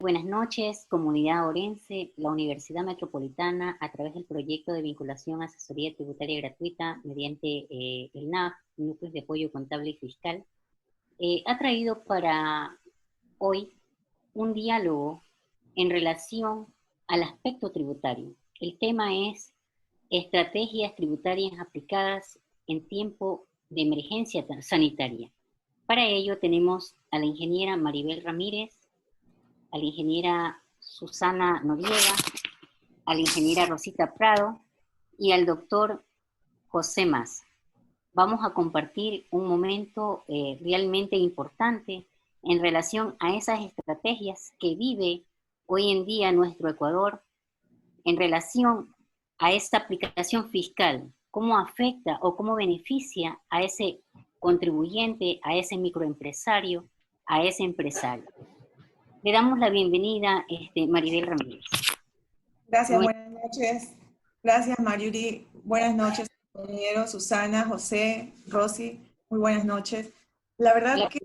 Buenas noches, comunidad orense. La Universidad Metropolitana, a través del proyecto de vinculación asesoría tributaria gratuita mediante el NAF, Núcleos de Apoyo Contable y Fiscal, ha traído para hoy un diálogo en relación al aspecto tributario. El tema es estrategias tributarias aplicadas en tiempo de emergencia sanitaria. Para ello tenemos a la ingeniera Maribel Ramírez, a la ingeniera Susana Noriega, a la ingeniera Rosita Prado y al doctor José Mas. Vamos a compartir un momento realmente importante en relación a esas estrategias que vive hoy en día nuestro Ecuador en relación a esta aplicación fiscal, cómo afecta o cómo beneficia a ese contribuyente, a ese microempresario, a ese empresario. Le damos la bienvenida, Maribel Ramírez. Gracias, buenas noches. Gracias, Marjorie. Buenas noches, compañeros, Susana, José, Rosy. Muy buenas noches. La verdad que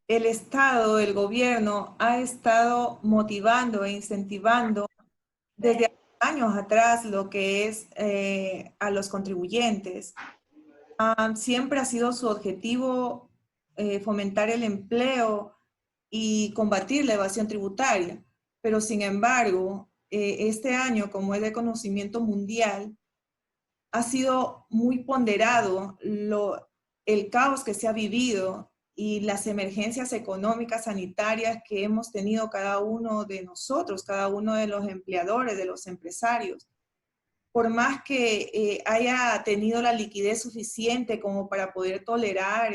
el Estado, el gobierno, ha estado motivando e incentivando desde años atrás lo que es a los contribuyentes. Siempre ha sido su objetivo fomentar el empleo y combatir la evasión tributaria. Pero sin embargo, este año, como es de conocimiento mundial, ha sido muy ponderado el caos que se ha vivido y las emergencias económicas sanitarias que hemos tenido cada uno de nosotros, cada uno de los empleadores, de los empresarios. Por más que haya tenido la liquidez suficiente como para poder tolerar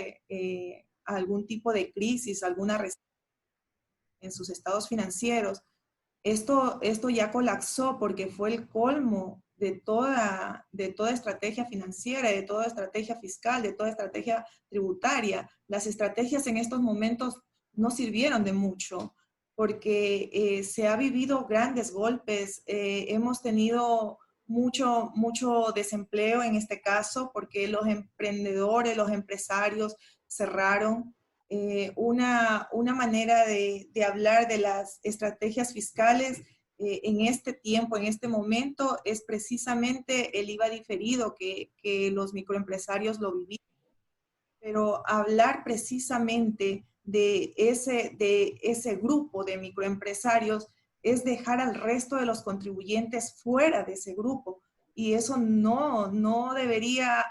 algún tipo de crisis, alguna recesión en sus estados financieros, esto ya colapsó porque fue el colmo de toda estrategia financiera, de toda estrategia fiscal, de toda estrategia tributaria. Las estrategias en estos momentos no sirvieron de mucho porque se ha vivido grandes golpes, hemos tenido mucho desempleo en este caso porque los emprendedores, los empresarios cerraron. Una manera de hablar de las estrategias fiscales en este tiempo, en este momento, es precisamente el IVA diferido que los microempresarios lo vivían. Pero hablar precisamente de ese grupo de microempresarios es dejar al resto de los contribuyentes fuera de ese grupo. Y eso no debería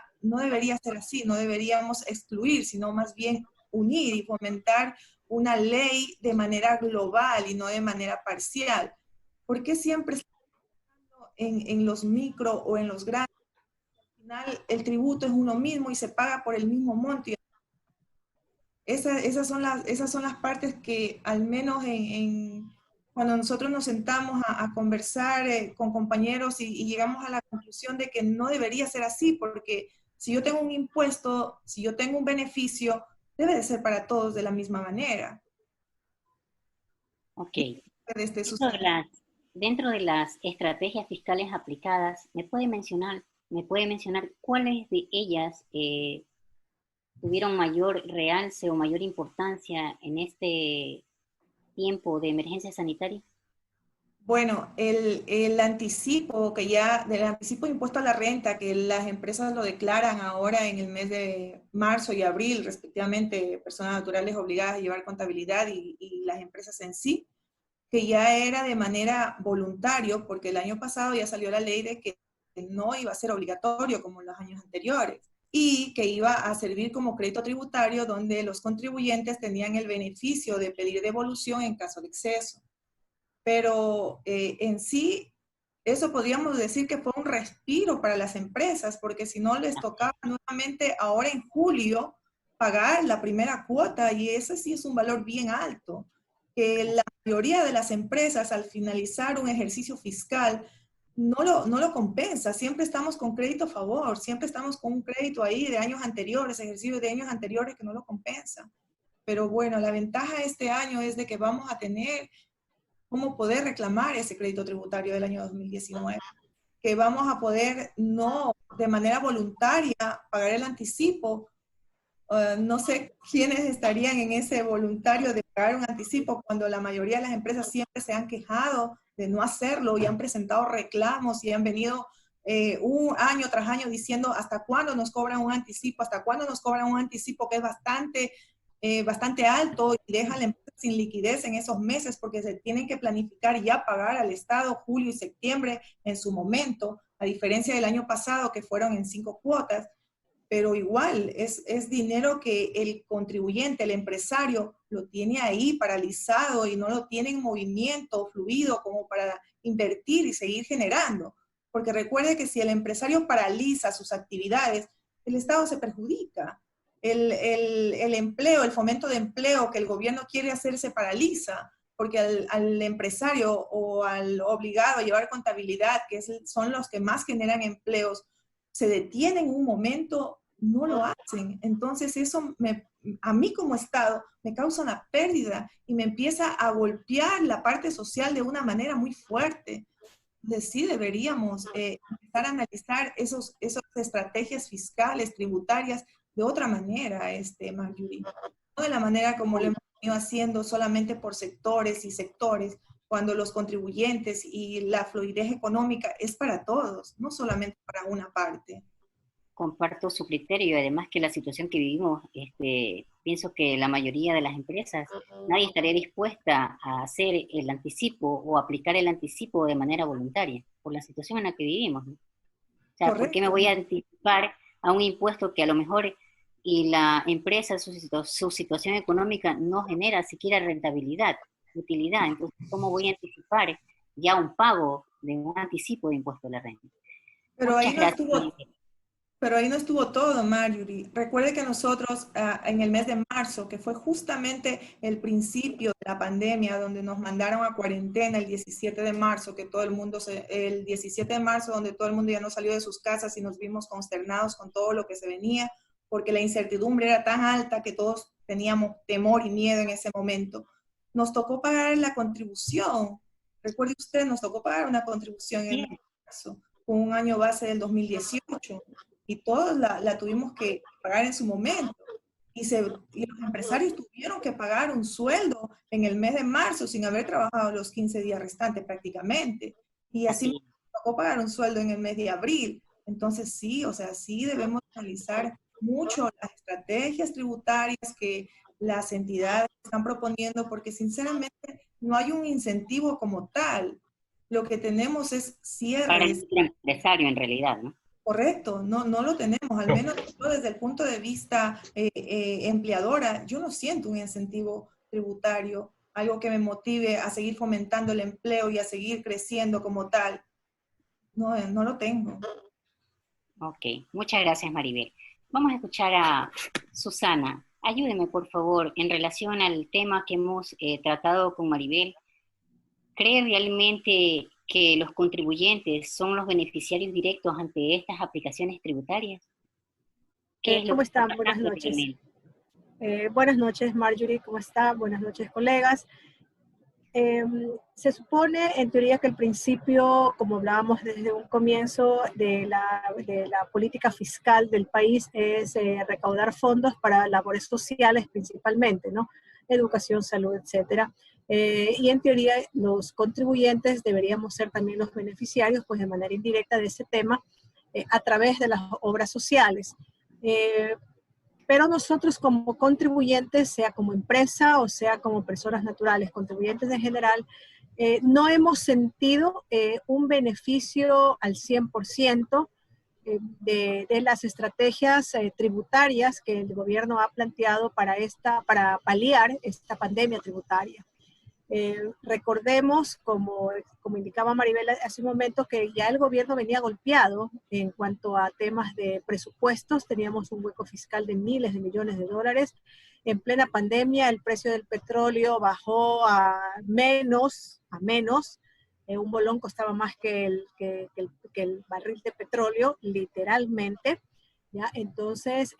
ser así, no deberíamos excluir, sino más bien unir y fomentar una ley de manera global y no de manera parcial. ¿Por qué siempre estamos en los micro o en los grandes? Al final el tributo es uno mismo y se paga por el mismo monto. Esas son las partes que al menos cuando nosotros nos sentamos a conversar con compañeros y llegamos a la conclusión de que no debería ser así, porque si yo tengo un impuesto, si yo tengo un beneficio, debe de ser para todos de la misma manera. Ok. Dentro de las estrategias fiscales aplicadas, ¿me puede mencionar cuáles de ellas tuvieron mayor realce o mayor importancia en este tiempo de emergencia sanitaria? Bueno, el anticipo del anticipo de impuesto a la renta, que las empresas lo declaran ahora en el mes de marzo y abril, respectivamente, personas naturales obligadas a llevar contabilidad y las empresas en sí, que ya era de manera voluntaria, porque el año pasado ya salió la ley de que no iba a ser obligatorio como en los años anteriores, y que iba a servir como crédito tributario donde los contribuyentes tenían el beneficio de pedir devolución en caso de exceso. Pero en sí, eso podríamos decir que fue un respiro para las empresas, porque si no les tocaba nuevamente ahora en julio pagar la primera cuota, y ese sí es un valor bien alto, que la mayoría de las empresas al finalizar un ejercicio fiscal no lo compensa. Siempre estamos con crédito a favor, siempre estamos con un crédito ahí de años anteriores, ejercicios de años anteriores que no lo compensa. Pero bueno, la ventaja este año es de que vamos a tener cómo poder reclamar ese crédito tributario del año 2019, que vamos a poder no de manera voluntaria pagar el anticipo no sé quiénes estarían en ese voluntario de pagar un anticipo cuando la mayoría de las empresas siempre se han quejado de no hacerlo y han presentado reclamos y han venido un año tras año diciendo hasta cuándo nos cobran un anticipo, hasta cuándo nos cobran un anticipo que es bastante alto y deja a la empresa sin liquidez en esos meses porque se tienen que planificar y ya pagar al Estado julio y septiembre en su momento, a diferencia del año pasado que fueron en 5 cuotas. Pero igual es dinero que el contribuyente, el empresario, lo tiene ahí paralizado y no lo tiene en movimiento fluido como para invertir y seguir generando. Porque recuerde que si el empresario paraliza sus actividades, el Estado se perjudica. El empleo, el fomento de empleo que el gobierno quiere hacer se paraliza, porque al empresario o al obligado a llevar contabilidad, que son los que más generan empleos, se detienen un momento, no lo hacen. Entonces eso a mí como Estado me causa una pérdida y me empieza a golpear la parte social de una manera muy fuerte. Entonces sí deberíamos empezar a analizar esas estrategias fiscales, tributarias, de otra manera, Marjorie. No de la manera como lo hemos venido haciendo solamente por sectores y sectores, cuando los contribuyentes y la fluidez económica es para todos, no solamente para una parte. Comparto su criterio, además que la situación que vivimos, pienso que la mayoría de las empresas, nadie estaría dispuesta a hacer el anticipo o aplicar el anticipo de manera voluntaria, por la situación en la que vivimos, ¿no? O sea, ¿por qué me voy a anticipar a un impuesto que a lo mejor y la empresa, su situación económica no genera siquiera rentabilidad, utilidad? Entonces, ¿cómo voy a anticipar ya un pago de un anticipo de impuesto a la renta? Pero ahí no estuvo todo, Marjorie. Recuerde que nosotros en el mes de marzo, que fue justamente el principio de la pandemia, donde nos mandaron a cuarentena el 17 de marzo, que todo el mundo, el 17 de marzo, donde todo el mundo ya no salió de sus casas y nos vimos consternados con todo lo que se venía, porque la incertidumbre era tan alta que todos teníamos temor y miedo en ese momento. Nos tocó pagar la contribución. Recuerde usted, nos tocó pagar una contribución en marzo, con un año base del 2018. Y todos la tuvimos que pagar en su momento. Y los empresarios tuvieron que pagar un sueldo en el mes de marzo sin haber trabajado los 15 días restantes prácticamente. Y así me tocó pagar un sueldo en el mes de abril. Entonces sí, o sea, sí debemos analizar mucho las estrategias tributarias que las entidades están proponiendo, porque sinceramente no hay un incentivo como tal. Lo que tenemos es cierres. Para el empresario en realidad, ¿no? Correcto, no lo tenemos, al menos yo desde el punto de vista empleadora, yo no siento un incentivo tributario, algo que me motive a seguir fomentando el empleo y a seguir creciendo como tal. No lo tengo. Ok, muchas gracias, Maribel. Vamos a escuchar a Susana. Ayúdeme, por favor, en relación al tema que hemos tratado con Maribel. ¿Cree realmente que los contribuyentes son los beneficiarios directos ante estas aplicaciones tributarias? ¿Qué es lo ¿Cómo que está están? Buenas pasando noches. realmente? Buenas noches, Marjorie, ¿cómo está? Buenas noches, colegas. Se supone, en teoría, que el principio, como hablábamos desde un comienzo, de la política fiscal del país es recaudar fondos para labores sociales principalmente, ¿no? Educación, salud, etcétera. Y en teoría, los contribuyentes deberíamos ser también los beneficiarios, pues de manera indirecta de ese tema, a través de las obras sociales. Pero nosotros como contribuyentes, sea como empresa o sea como personas naturales, contribuyentes en general, no hemos sentido un beneficio al 100% de las estrategias tributarias que el gobierno ha planteado para paliar esta pandemia tributaria. Recordemos, como indicaba Maribel hace un momento, que ya el gobierno venía golpeado en cuanto a temas de presupuestos. Teníamos un hueco fiscal de miles de millones de dólares. En plena pandemia, el precio del petróleo bajó a menos. Un bolón costaba más que el barril de petróleo, literalmente. ¿Ya? Entonces,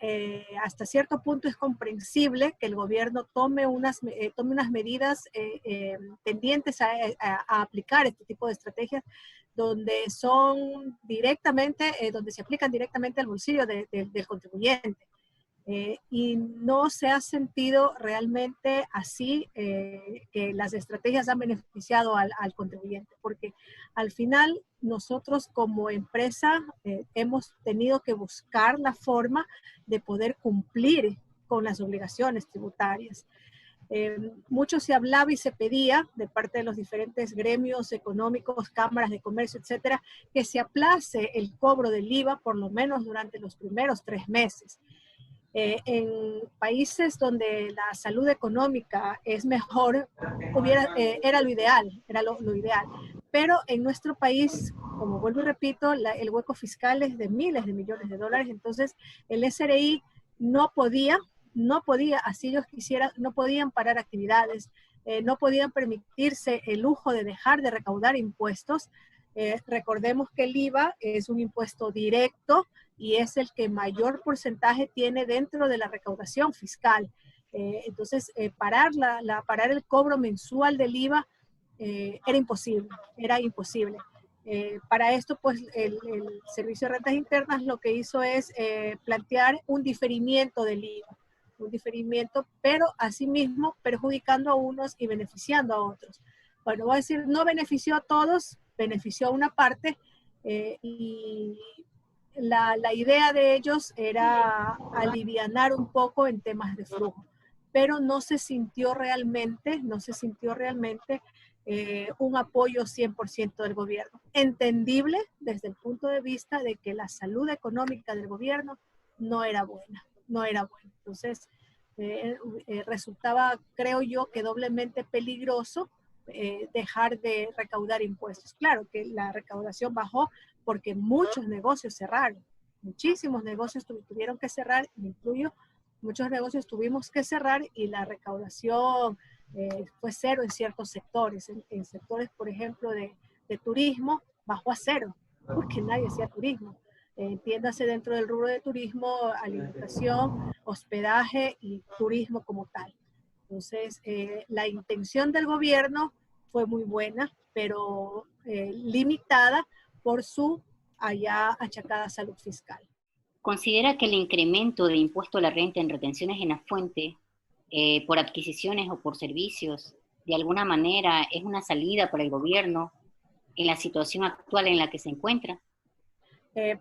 hasta cierto punto es comprensible que el gobierno tome unas medidas tendientes a aplicar este tipo de estrategias donde son directamente, donde se aplican directamente al bolsillo del contribuyente. Y no se ha sentido realmente así que las estrategias han beneficiado al contribuyente, porque al final nosotros como empresa hemos tenido que buscar la forma de poder cumplir con las obligaciones tributarias. Mucho se hablaba y se pedía de parte de los diferentes gremios económicos, cámaras de comercio, etcétera, que se aplace el cobro del IVA por lo menos durante los primeros 3 meses. En países donde la salud económica es mejor, era lo ideal, era lo ideal. Pero en nuestro país, como vuelvo y repito, el hueco fiscal es de miles de millones de dólares, entonces el SRI no podía, así ellos quisieran, no podían parar actividades, no podían permitirse el lujo de dejar de recaudar impuestos. Recordemos que el IVA es un impuesto directo y es el que mayor porcentaje tiene dentro de la recaudación fiscal. Entonces, parar el cobro mensual del IVA era imposible. Para esto, pues, el Servicio de Rentas Internas lo que hizo es plantear un diferimiento del IVA, pero asimismo perjudicando a unos y beneficiando a otros. Bueno, voy a decir, no benefició a todos, benefició a una parte, y la idea de ellos era alivianar un poco en temas de flujo, pero no se sintió realmente un apoyo 100% del gobierno. Entendible desde el punto de vista de que la salud económica del gobierno no era buena. Entonces, resultaba, creo yo, que doblemente peligroso dejar de recaudar impuestos. Claro que la recaudación bajó porque muchos negocios cerraron, muchísimos negocios tuvieron que cerrar, me incluyo, muchos negocios tuvimos que cerrar y la recaudación fue cero en ciertos sectores. En sectores, por ejemplo, de turismo, bajó a cero, porque nadie hacía turismo. Entiéndase dentro del rubro de turismo, alimentación, hospedaje y turismo como tal. Entonces, la intención del gobierno fue muy buena, pero limitada por su allá achacada salud fiscal. ¿Considera que el incremento de impuesto a la renta en retenciones en la fuente por adquisiciones o por servicios, de alguna manera es una salida para el gobierno en la situación actual en la que se encuentra?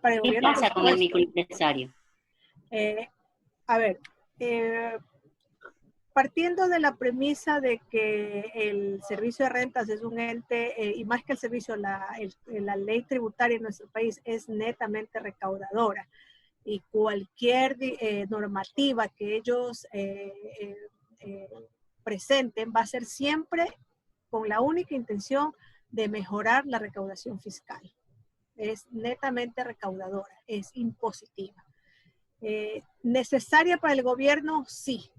Para el ¿Qué gobierno, pasa con el microempresario? A ver, partiendo de la premisa de que el servicio de rentas es un ente, y más que el servicio, la ley tributaria en nuestro país es netamente recaudadora, y cualquier normativa que ellos presenten va a ser siempre con la única intención de mejorar la recaudación fiscal. Es netamente recaudadora, es impositiva. ¿Necesaria para el gobierno? Sí,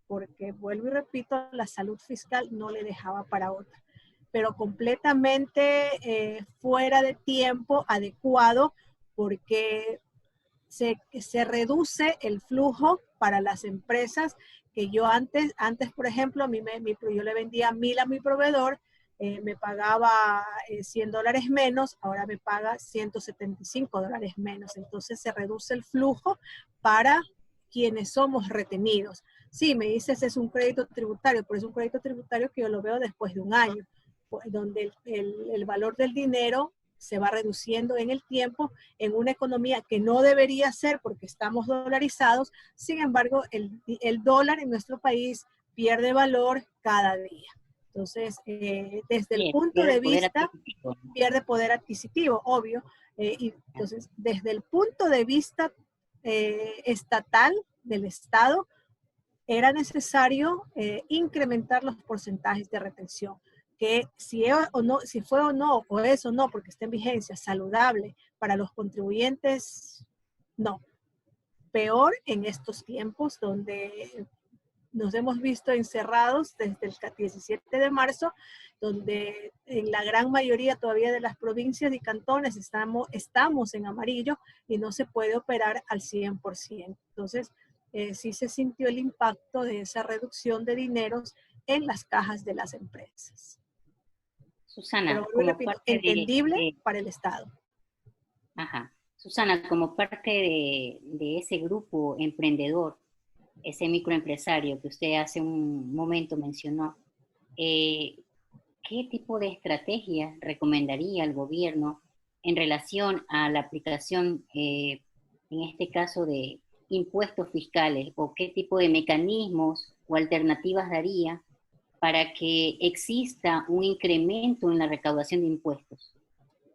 porque vuelvo y repito, la salud fiscal no le dejaba para otra, pero completamente fuera de tiempo adecuado, porque se reduce el flujo para las empresas que yo antes por ejemplo, yo le vendía 1,000 a mi proveedor, me pagaba $100 menos, ahora me paga $175 menos. Entonces se reduce el flujo para quienes somos retenidos. Sí, me dices es un crédito tributario, pero es un crédito tributario que yo lo veo después de un año, donde el valor del dinero se va reduciendo en el tiempo en una economía que no debería ser porque estamos dolarizados. Sin embargo, el dólar en nuestro país pierde valor cada día. Entonces, desde el punto de vista, pierde poder adquisitivo, obvio. Y entonces, desde el punto de vista estatal del Estado, era necesario incrementar los porcentajes de retención, que si fue o no, o es o no, porque está en vigencia, saludable para los contribuyentes, no. Peor en estos tiempos donde nos hemos visto encerrados desde el 17 de marzo, donde en la gran mayoría todavía de las provincias y cantones estamos en amarillo y no se puede operar al 100%. Entonces, sí se sintió el impacto de esa reducción de dineros en las cajas de las empresas. Susana, pero repito, entendible para el Estado. Ajá. Susana, como parte de ese grupo emprendedor, ese microempresario que usted hace un momento mencionó, ¿qué tipo de estrategias recomendaría el gobierno en relación a la aplicación, en este caso, de impuestos fiscales? ¿O qué tipo de mecanismos o alternativas daría para que exista un incremento en la recaudación de impuestos,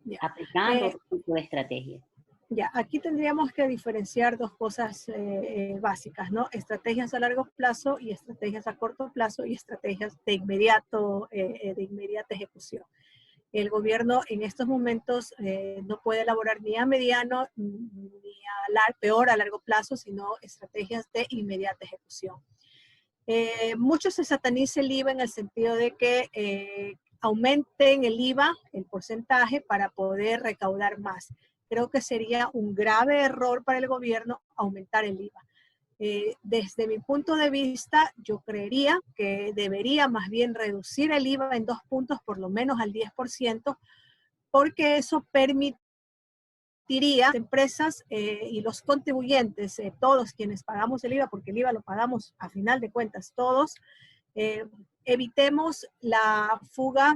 Ya. aplicando otro tipo de estrategias? Ya, aquí tendríamos que diferenciar dos cosas básicas, ¿no? Estrategias a largo plazo y estrategias a corto plazo y estrategias de inmediata ejecución. El gobierno en estos momentos no puede elaborar ni a mediano ni peor a largo plazo, sino estrategias de inmediata ejecución. Mucho se sataniza el IVA en el sentido de que aumenten el IVA, el porcentaje, para poder recaudar más. Creo que sería un grave error para el gobierno aumentar el IVA. Desde mi punto de vista, yo creería que debería más bien reducir el IVA en 2 puntos, por lo menos al 10%, porque eso permitiría a las empresas y los contribuyentes, todos quienes pagamos el IVA, porque el IVA lo pagamos a final de cuentas todos, evitemos la fuga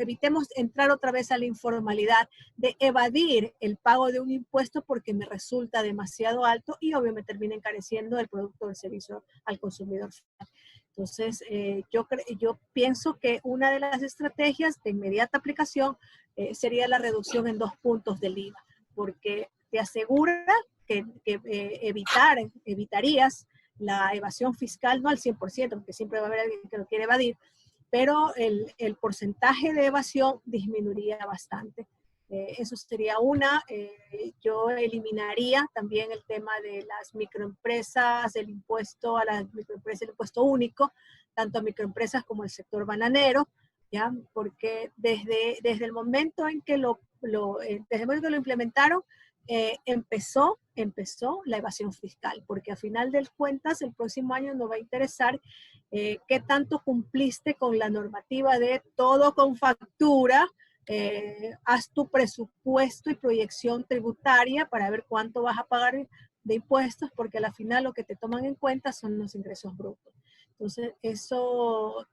evitemos entrar otra vez a la informalidad de evadir el pago de un impuesto porque me resulta demasiado alto y obviamente termina encareciendo el producto o el servicio al consumidor final. Entonces, yo pienso que una de las estrategias de inmediata aplicación sería la reducción en 2 puntos del IVA, porque te asegura que evitarías la evasión fiscal, no al 100%, porque siempre va a haber alguien que lo quiere evadir, pero el porcentaje de evasión disminuiría bastante. Eso sería una. Yo eliminaría también el tema de las microempresas, el impuesto a las microempresas, el impuesto único, tanto a microempresas como al sector bananero, ¿ya? Porque desde el momento en que lo implementaron, empezó la evasión fiscal, porque a final de cuentas el próximo año nos va a interesar qué tanto cumpliste con la normativa de todo con factura. Haz tu presupuesto y proyección tributaria para ver cuánto vas a pagar de impuestos, porque a la final lo que te toman en cuenta son los ingresos brutos. Entonces, eso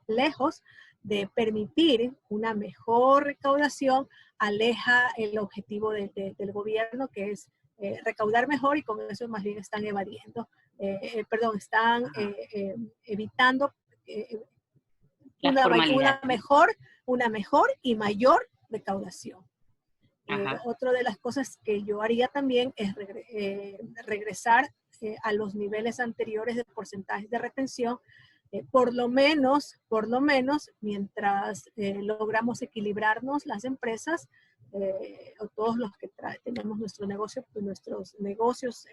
lejos de permitir una mejor recaudación, aleja el objetivo del gobierno, que es recaudar mejor, y con eso más bien están evadiendo, están evitando una mejor y mayor recaudación. Otra de las cosas que yo haría también es regresar a los niveles anteriores de porcentajes de retención, por lo menos, mientras logramos equilibrarnos las empresas, o todos los que tenemos nuestros negocios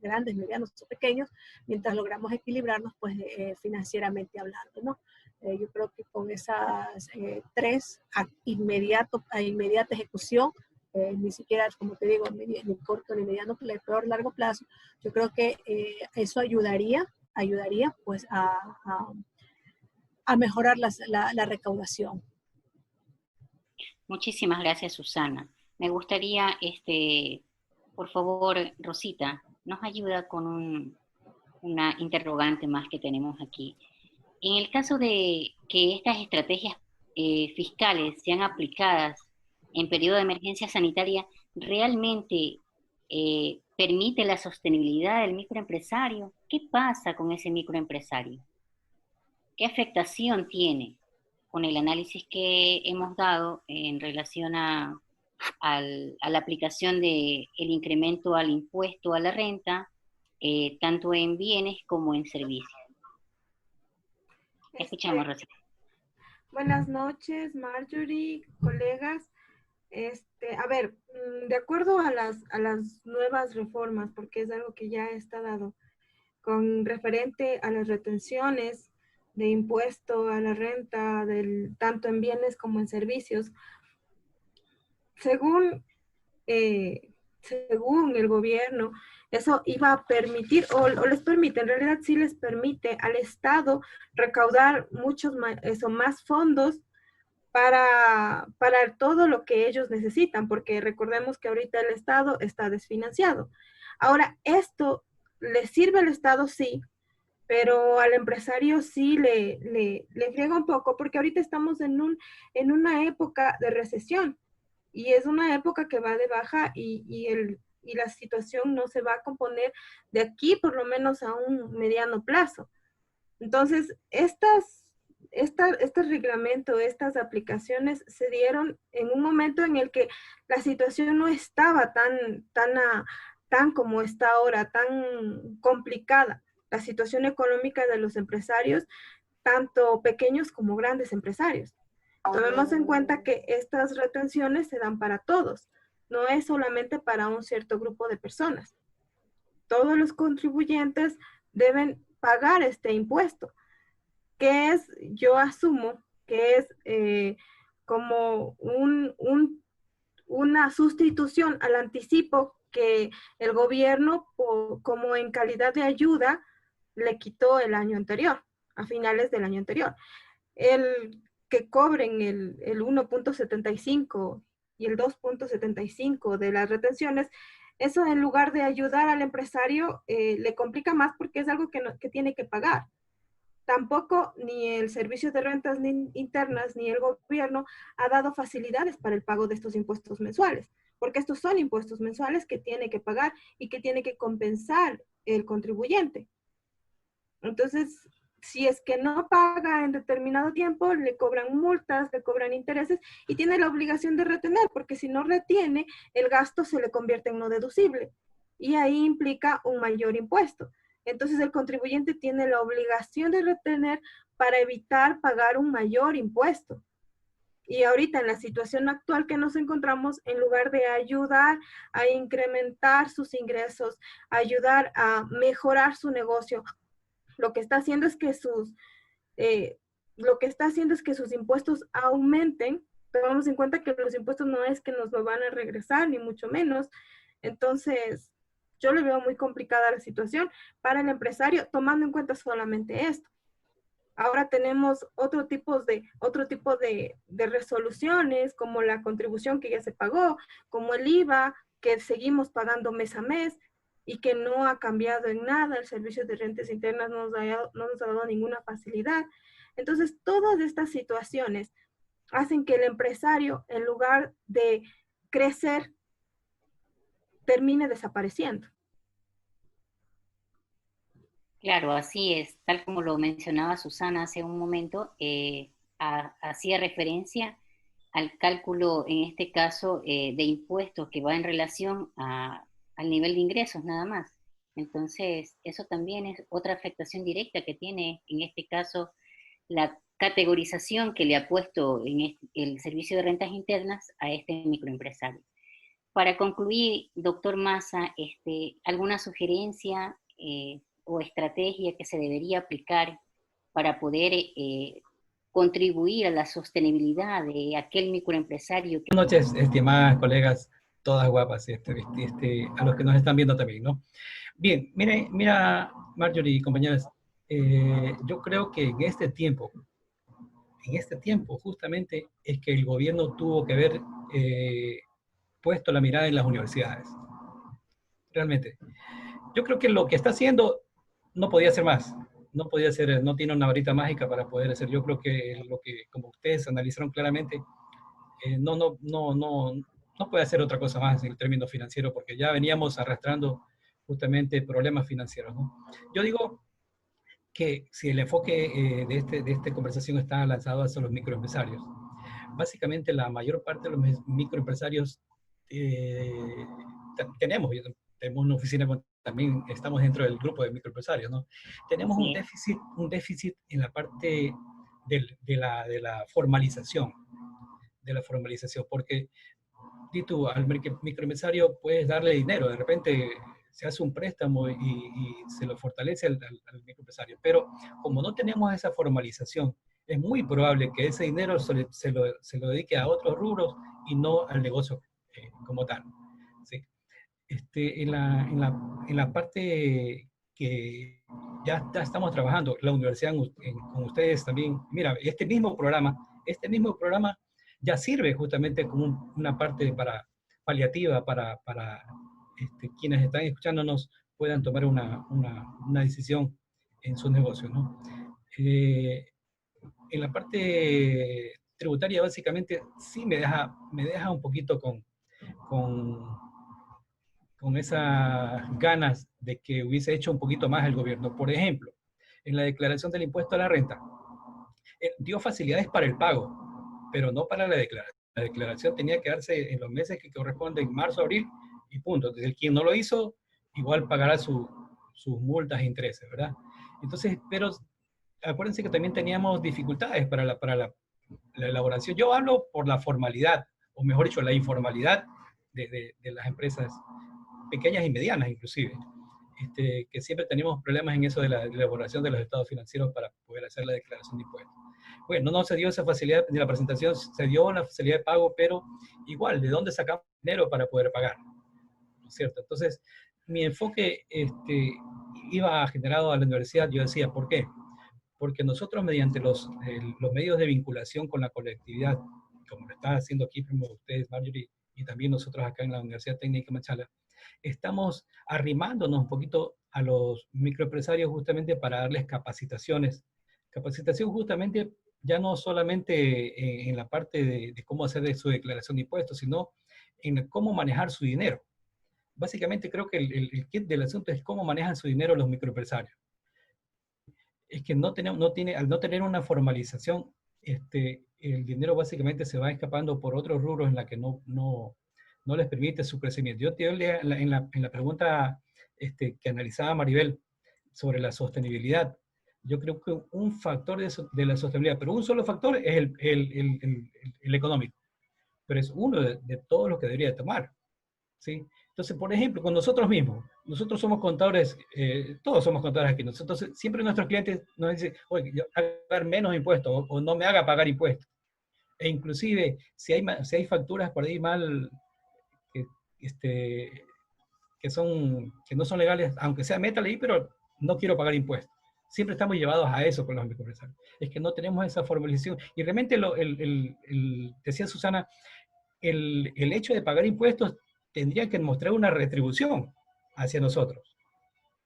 grandes, medianos o pequeños, mientras logramos equilibrarnos, pues financieramente hablando, ¿no? Yo creo que con esas 3 a inmediata ejecución, ni siquiera, como te digo, ni corto ni mediano, pero peor largo plazo, yo creo que eso ayudaría pues a mejorar la recaudación. Muchísimas gracias, Susana. Me gustaría, por favor, Rosita, nos ayuda con una interrogante más que tenemos aquí. En el caso de que estas estrategias fiscales sean aplicadas en periodo de emergencia sanitaria, ¿realmente permite la sostenibilidad del microempresario? ¿Qué pasa con ese microempresario? ¿Qué afectación tiene con el análisis que hemos dado en relación a la aplicación del incremento al impuesto a la renta, tanto en bienes como en servicios? Escuchamos, Rosita. Buenas noches, Marjorie, colegas. A ver, de acuerdo a las nuevas reformas, porque es algo que ya está dado, con referente a las retenciones de impuesto a la renta, tanto en bienes como en servicios, según el gobierno, eso iba a permitir, o les permite, en realidad sí les permite al Estado recaudar más fondos para todo lo que ellos necesitan, porque recordemos que ahorita el Estado está desfinanciado. Ahora, esto le sirve al Estado, sí, pero al empresario sí le friega un poco, porque ahorita estamos en una época de recesión, y es una época que va de baja y la situación no se va a componer de aquí por lo menos a un mediano plazo. Entonces, este reglamento, estas aplicaciones se dieron en un momento en el que la situación no estaba tan como está ahora, tan complicada. La situación económica de los empresarios, tanto pequeños como grandes empresarios. Tomemos en cuenta que estas retenciones se dan para todos, no es solamente para un cierto grupo de personas. Todos los contribuyentes deben pagar este impuesto, que es, yo asumo, que es como una sustitución al anticipo que el gobierno, como en calidad de ayuda, le quitó el año anterior, a finales del año anterior. El que cobren el 1.75 y el 2.75 de las retenciones, eso en lugar de ayudar al empresario, le complica más porque es algo que tiene que pagar. Tampoco ni el Servicio de Rentas Internas ni el gobierno ha dado facilidades para el pago de estos impuestos mensuales, porque estos son impuestos mensuales que tiene que pagar y que tiene que compensar el contribuyente. Entonces, si es que no paga en determinado tiempo, le cobran multas, le cobran intereses y tiene la obligación de retener, porque si no retiene, el gasto se le convierte en no deducible y ahí implica un mayor impuesto. Entonces, el contribuyente tiene la obligación de retener para evitar pagar un mayor impuesto. Y ahorita en la situación actual que nos encontramos, en lugar de ayudar a incrementar sus ingresos, ayudar a mejorar su negocio, lo que está haciendo es que sus impuestos aumenten. Tomamos en cuenta que los impuestos no es que nos lo van a regresar, ni mucho menos. Entonces, yo le veo muy complicada la situación para el empresario, tomando en cuenta solamente esto. Ahora tenemos otro tipo de resoluciones, como la contribución que ya se pagó, como el IVA, que seguimos pagando mes a mes, y que no ha cambiado en nada. El Servicio de Rentas Internas no nos ha dado ninguna facilidad. Entonces, todas estas situaciones hacen que el empresario, en lugar de crecer, termine desapareciendo. Claro, así es. Tal como lo mencionaba Susana hace un momento, hacía referencia al cálculo, en este caso, de impuestos que va en relación al nivel de ingresos nada más. Entonces, eso también es otra afectación directa que tiene, en este caso, la categorización que le ha puesto en el Servicio de Rentas Internas a este microempresario. Para concluir, doctor Massa, ¿alguna sugerencia o estrategia que se debería aplicar para poder contribuir a la sostenibilidad de aquel microempresario? Buenas noches, estimadas colegas, todas guapas, a los que nos están viendo también, ¿no? Bien, mira, Marjorie y compañeras, yo creo que en este tiempo justamente es que el gobierno tuvo que haber puesto la mirada en las universidades. Realmente. Yo creo que lo que está haciendo no podía hacer más. No podía hacer, no tiene una varita mágica para poder hacer. Yo creo que lo que, como ustedes analizaron claramente, no puede hacer otra cosa más en el término financiero, porque ya veníamos arrastrando justamente problemas financieros, ¿no? Yo digo que si el enfoque de esta conversación está lanzado hacia los microempresarios, básicamente la mayor parte de los microempresarios tenemos una oficina, también estamos dentro del grupo de microempresarios, ¿no? Tenemos un déficit en la parte de la formalización, porque tú al microempresario puedes darle dinero, de repente se hace un préstamo y se lo fortalece al microempresario, pero como no tenemos esa formalización, es muy probable que ese dinero se lo dedique a otros rubros y no al negocio como tal, ¿sí? En la parte que ya estamos trabajando, la universidad con ustedes también, mira, este mismo programa Este mismo programa ya sirve justamente como una parte paliativa para quienes están escuchándonos puedan tomar una decisión en sus negocios, ¿no? En la parte tributaria, básicamente, sí me deja un poquito con, con esas ganas de que hubiese hecho un poquito más el gobierno. Por ejemplo, en la declaración del impuesto a la renta, dio facilidades para el pago, pero no para la declaración. La declaración tenía que darse en los meses que corresponden, marzo, abril, y punto. Entonces, quien no lo hizo, igual pagará sus multas e intereses, ¿verdad? Entonces, pero acuérdense que también teníamos dificultades para la elaboración. Yo hablo por la formalidad, o mejor dicho, la informalidad de las empresas pequeñas y medianas inclusive, que siempre tenemos problemas en eso de la elaboración de los estados financieros para poder hacer la declaración de impuestos. Bueno, no se dio esa facilidad de la presentación, se dio la facilidad de pago, pero igual, ¿de dónde sacamos dinero para poder pagar? ¿No es cierto? Entonces, mi enfoque iba generado a la universidad, yo decía, ¿por qué? Porque nosotros mediante los medios de vinculación con la colectividad, como lo está haciendo aquí primero ustedes, Marjorie, y también nosotros acá en la Universidad Técnica Machala, estamos arrimándonos un poquito a los microempresarios justamente para darles capacitaciones. Capacitación justamente ya no solamente en la parte de cómo hacer su declaración de impuestos, sino en cómo manejar su dinero. Básicamente creo que el kit del asunto es cómo manejan su dinero los microempresarios. Es que al no tener una formalización, el dinero básicamente se va escapando por otros rubros en la que no les permite su crecimiento. Yo te en la pregunta que analizaba Maribel sobre la sostenibilidad, yo creo que un factor de la sostenibilidad, pero un solo factor es el económico, pero es uno de todos los que debería tomar, ¿sí? Entonces, por ejemplo, con nosotros mismos, nosotros somos contadores, todos somos contadores aquí, entonces siempre nuestros clientes nos dicen, oye, yo pagar menos impuestos o no me haga pagar impuestos. E inclusive, si hay facturas por ahí mal, que no son legales, aunque sea métale ahí, pero no quiero pagar impuestos. Siempre estamos llevados a eso con los microempresarios. Es que no tenemos esa formalización. Y realmente, decía Susana, el hecho de pagar impuestos tendría que mostrar una retribución hacia nosotros.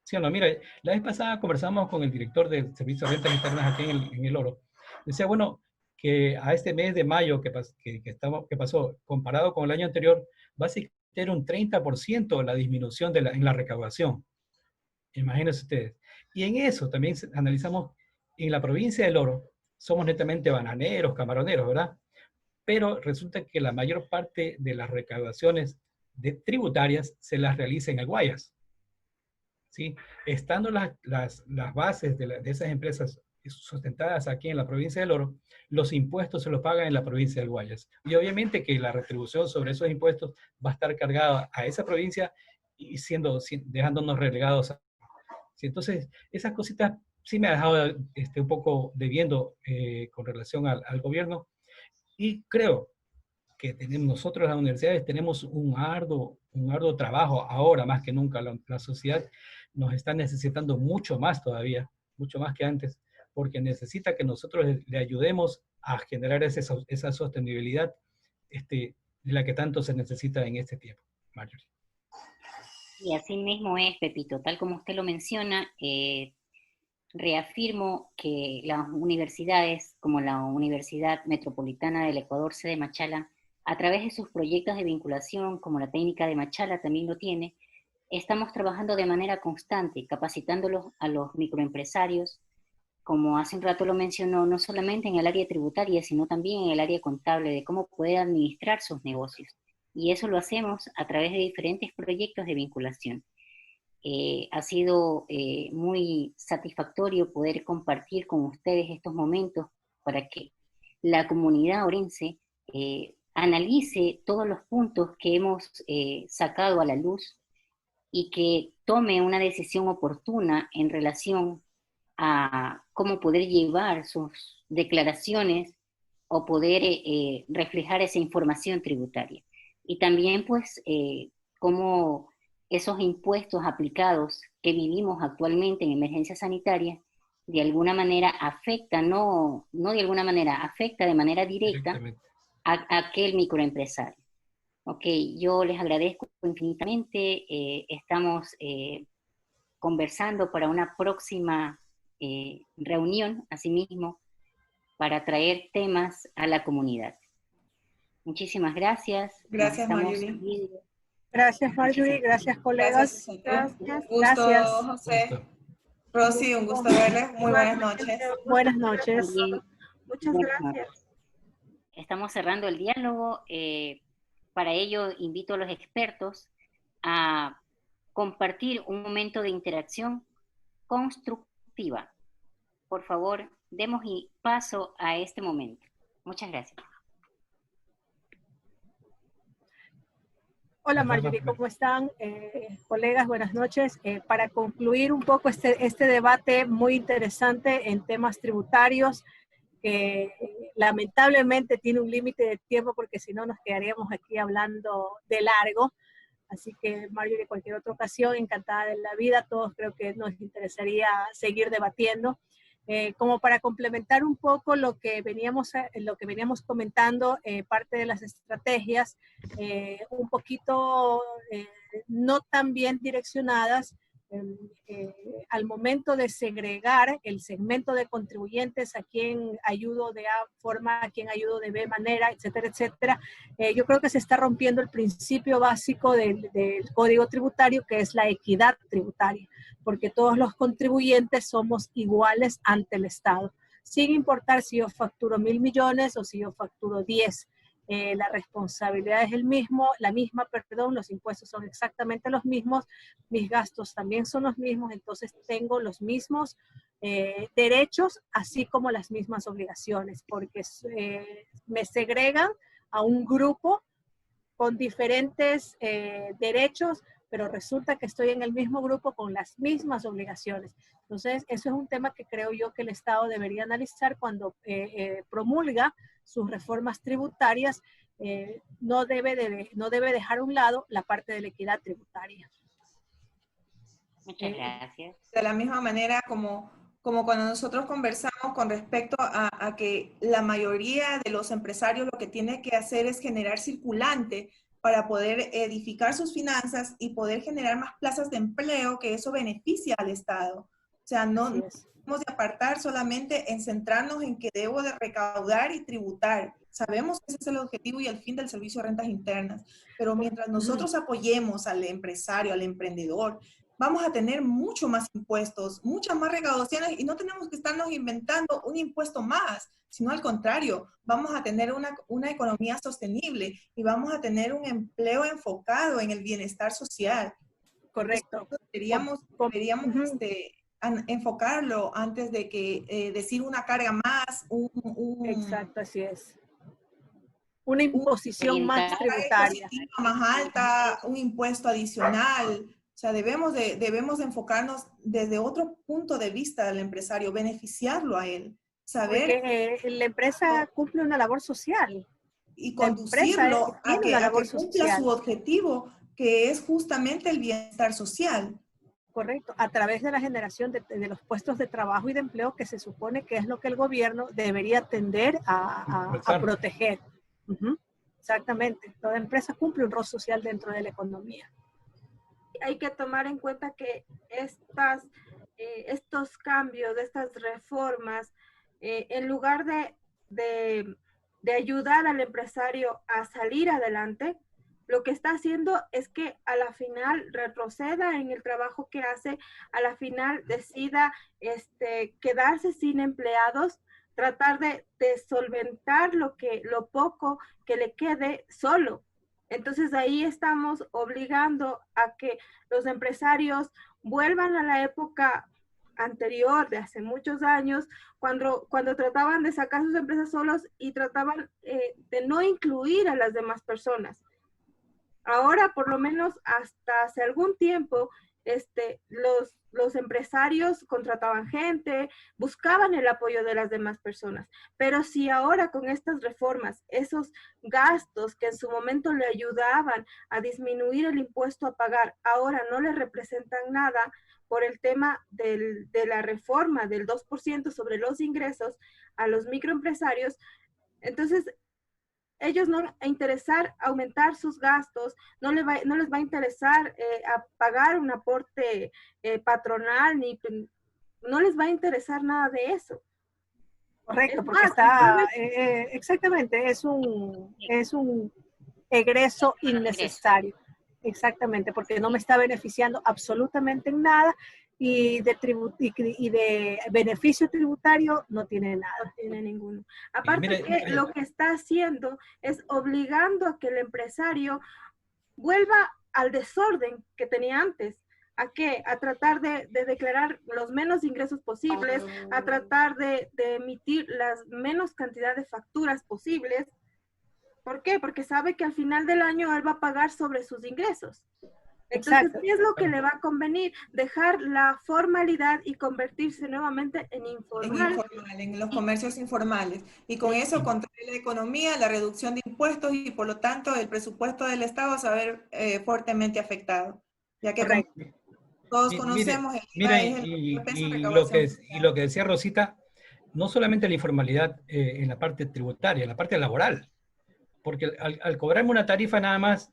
¿Sí o no? Mira, la vez pasada conversamos con el director del Servicio de Rentas Internas aquí en el Oro. Decía, bueno, que a este mes de mayo que pasó, comparado con el año anterior, va a ser un 30% la disminución en la recaudación. Imagínense ustedes. Y en eso también analizamos, en la provincia del Oro, somos netamente bananeros, camaroneros, ¿verdad? Pero resulta que la mayor parte de las recaudaciones tributarias se las realiza en el Guayas. ¿Sí? Estando las bases de esas empresas sustentadas aquí en la provincia del Oro, los impuestos se los pagan en la provincia del Guayas. Y obviamente que la retribución sobre esos impuestos va a estar cargada a esa provincia y dejándonos relegados. ¿Sí? Entonces, esas cositas sí me ha dejado un poco debiendo con relación al gobierno. Y creo que nosotros las universidades tenemos un arduo trabajo ahora más que nunca. La sociedad nos está necesitando mucho más todavía, mucho más que antes, porque necesita que nosotros le ayudemos a generar esa sostenibilidad de la que tanto se necesita en este tiempo. Marjorie. Y así mismo es, Pepito, tal como usted lo menciona, reafirmo que las universidades, como la Universidad Metropolitana del Ecuador, sede Machala, a través de sus proyectos de vinculación, como la técnica de Machala también lo tiene, estamos trabajando de manera constante, capacitándolos a los microempresarios, como hace un rato lo mencionó, no solamente en el área tributaria, sino también en el área contable, de cómo poder administrar sus negocios. Y eso lo hacemos a través de diferentes proyectos de vinculación. Ha sido muy satisfactorio poder compartir con ustedes estos momentos para que la comunidad orense analice todos los puntos que hemos sacado a la luz y que tome una decisión oportuna en relación a cómo poder llevar sus declaraciones o poder reflejar esa información tributaria. Y también, pues, cómo esos impuestos aplicados que vivimos actualmente en emergencia sanitaria de alguna manera afecta, no de alguna manera, afecta de manera directa a aquel microempresario. Ok, yo les agradezco infinitamente, estamos conversando para una próxima reunión, asimismo, para traer temas a la comunidad. Muchísimas gracias. Gracias, Marjorie. Gracias, Marjorie. Gracias, colegas. Gracias. Un gusto, José. Rosy, un gusto verles. Muy buenas noches. Buenas noches. Muchas gracias. Estamos cerrando el diálogo. Para ello, invito a los expertos a compartir un momento de interacción constructiva. Por favor, demos paso a este momento. Muchas gracias. Hola Marjorie, ¿cómo están? Colegas, buenas noches. Para concluir un poco este debate muy interesante en temas tributarios, que lamentablemente tiene un límite de tiempo porque si no nos quedaríamos aquí hablando de largo. Así que Marjorie, cualquier otra ocasión, encantada de la vida, todos creo que nos interesaría seguir debatiendo. Como para complementar un poco lo que veníamos comentando, parte de las estrategias, un poquito no tan bien direccionadas, al momento de segregar el segmento de contribuyentes, a quién ayudo de A forma, a quién ayudo de B manera, etcétera, etcétera. Yo creo que se está rompiendo el principio básico del Código Tributario, que es la equidad tributaria, porque todos los contribuyentes somos iguales ante el Estado, sin importar si yo facturo 1.000 millones o si yo facturo 10. La responsabilidad es la misma, los impuestos son exactamente los mismos, mis gastos también son los mismos, entonces tengo los mismos derechos, así como las mismas obligaciones, porque me segregan a un grupo con diferentes derechos, pero resulta que estoy en el mismo grupo con las mismas obligaciones. Entonces, eso es un tema que creo yo que el Estado debería analizar cuando promulga sus reformas tributarias. No debe dejar a un lado la parte de la equidad tributaria. Muchas gracias. De la misma manera como cuando nosotros conversamos con respecto a que la mayoría de los empresarios lo que tiene que hacer es generar circulante para poder edificar sus finanzas y poder generar más plazas de empleo, que eso beneficia al Estado. O sea, no debemos de apartar solamente en centrarnos en que debo de recaudar y tributar. Sabemos que ese es el objetivo y el fin del servicio de rentas internas, pero mientras nosotros apoyemos al empresario, al emprendedor, vamos a tener mucho más impuestos, muchas más recaudaciones y no tenemos que estarnos inventando un impuesto más, sino al contrario, vamos a tener una economía sostenible y vamos a tener un empleo enfocado en el bienestar social. Correcto. Deberíamos enfocarlo antes de que decir una carga más. Exacto, así es. Una imposición más tributaria. Más alta, un impuesto adicional. O sea, debemos de enfocarnos desde otro punto de vista del empresario, beneficiarlo a él, saber... Porque la empresa cumple una labor social. Y conducirlo a que cumpla su objetivo, que es justamente el bienestar social. Correcto, a través de la generación de los puestos de trabajo y de empleo, que se supone que es lo que el gobierno debería tender a proteger. Exactamente, toda empresa cumple un rol social dentro de la economía. Hay que tomar en cuenta que estos cambios, estas reformas, en lugar de ayudar al empresario a salir adelante, lo que está haciendo es que a la final retroceda en el trabajo que hace, a la final decida quedarse sin empleados, tratar de solventar lo poco que le quede solo. Entonces ahí estamos obligando a que los empresarios vuelvan a la época anterior, de hace muchos años, cuando trataban de sacar sus empresas solos y trataban de no incluir a las demás personas. Ahora, por lo menos hasta hace algún tiempo, los empresarios contrataban gente, buscaban el apoyo de las demás personas. Pero si ahora con estas reformas, esos gastos que en su momento le ayudaban a disminuir el impuesto a pagar, ahora no le representan nada, por el tema de la reforma del 2% sobre los ingresos a los microempresarios. Entonces, ellos no les va a interesar aumentar sus gastos, no les va a interesar a pagar un aporte patronal, no les va a interesar nada de eso. Correcto, porque está, exactamente, es un egreso innecesario. Exactamente, porque no me está beneficiando absolutamente en nada y de beneficio tributario no tiene nada. No tiene ninguno. Aparte que lo que está haciendo es obligando a que el empresario vuelva al desorden que tenía antes. ¿A qué? A tratar de declarar los menos ingresos posibles, a tratar de emitir las menos cantidad de facturas posibles. ¿Por qué? Porque sabe que al final del año él va a pagar sobre sus ingresos. Entonces, exacto. ¿qué es lo que le va a convenir? Dejar la formalidad y convertirse nuevamente en informal. En los comercios informales. Y con eso contrae la economía, la reducción de impuestos y por lo tanto el presupuesto del Estado se va a ver fuertemente afectado. Ya que como todos conocemos, el IVA es el peso de recaudación. Y lo que decía Rosita, no solamente la informalidad en la parte tributaria, en la parte laboral. Porque al cobrarme una tarifa nada más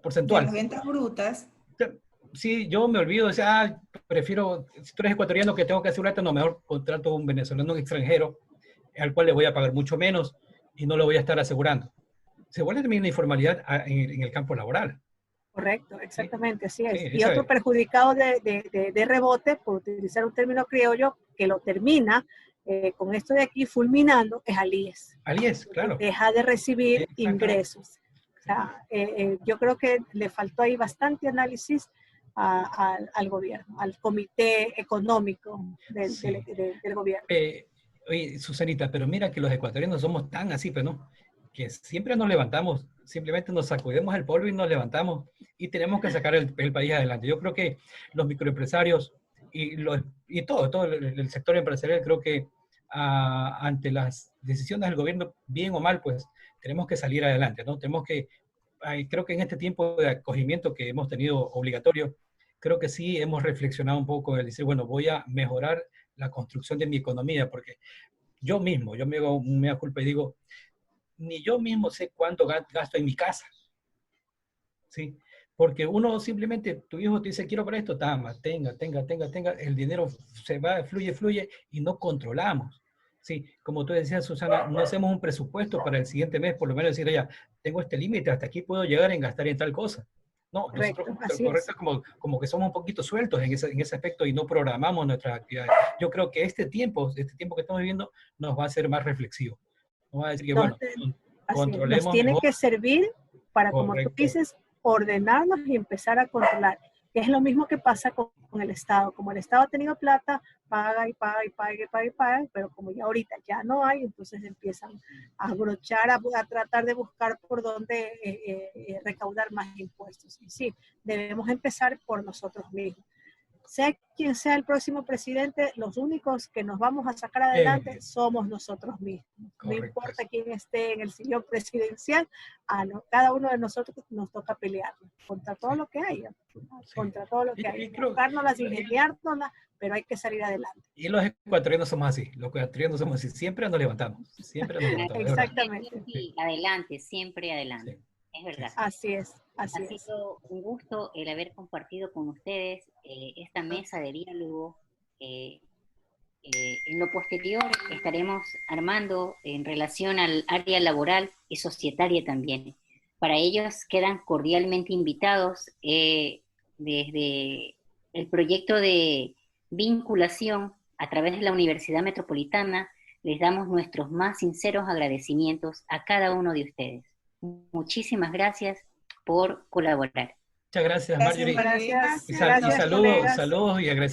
porcentual. De las ventas brutas. Sí, yo me olvido, prefiero, si tú eres ecuatoriano que tengo que asegurarte, no, mejor contrato a un venezolano, un extranjero, al cual le voy a pagar mucho menos y no lo voy a estar asegurando. Se vuelve también una informalidad en el campo laboral. Correcto, exactamente, así es. Sí, y otro perjudicado de rebote, por utilizar un término criollo, que lo termina con esto de aquí fulminando, es al IES. Al IES, claro. Deja de recibir ingresos. O sea, yo creo que le faltó ahí bastante análisis al gobierno, al comité económico del gobierno. Oye, Susanita, pero mira que los ecuatorianos somos tan así, pero no, que siempre nos levantamos, simplemente nos sacudimos el polvo y nos levantamos y tenemos que sacar el país adelante. Yo creo que los microempresarios y todo el sector empresarial, creo que ante las decisiones del gobierno, bien o mal, pues tenemos que salir adelante, ¿no? Creo que en este tiempo de acogimiento que hemos tenido obligatorio, creo que sí hemos reflexionado un poco en el decir, bueno, voy a mejorar la construcción de mi economía, porque yo me hago una culpa y digo, ni yo mismo sé cuánto gasto en mi casa, ¿sí? Porque uno simplemente, tu hijo te dice, quiero para esto, tenga, el dinero se va, fluye, y no controlamos. Sí, como tú decías, Susana, no hacemos un presupuesto para el siguiente mes, por lo menos decir, ya, tengo este límite, hasta aquí puedo llegar en gastar en tal cosa. No, correcto, nosotros como que somos un poquito sueltos en ese aspecto y no programamos nuestras actividades. Yo creo que este tiempo que estamos viviendo nos va a hacer más reflexivos. Nos va a decir que, bueno, controlemos. Nos tiene que servir para, como tú dices, ordenarnos y empezar a controlar. Que es lo mismo que pasa con el Estado. Como el Estado ha tenido plata, paga, pero como ya ahorita ya no hay, entonces empiezan a brochar, a tratar de buscar por dónde recaudar más impuestos. Y sí, debemos empezar por nosotros mismos. Sea quien sea el próximo presidente, los únicos que nos vamos a sacar adelante somos nosotros mismos. Correcto. No importa quién esté en el sillón presidencial, cada uno de nosotros nos toca pelear contra todo lo que haya, contra todo lo que haya. Buscárnoslas, ingeniárnoslas, pero hay que salir adelante. Y los ecuatorianos somos así, siempre nos levantamos. Exactamente. Sí, adelante, siempre adelante. Sí. Es verdad. Así es. Ha sido un gusto el haber compartido con ustedes esta mesa de diálogo. En lo posterior estaremos armando en relación al área laboral y societaria también. Para ellos quedan cordialmente invitados desde el proyecto de vinculación a través de la Universidad Metropolitana. Les damos nuestros más sinceros agradecimientos a cada uno de ustedes. Muchísimas gracias por colaborar. Muchas gracias, Marjorie. Gracias. Y saludos y agradecimientos.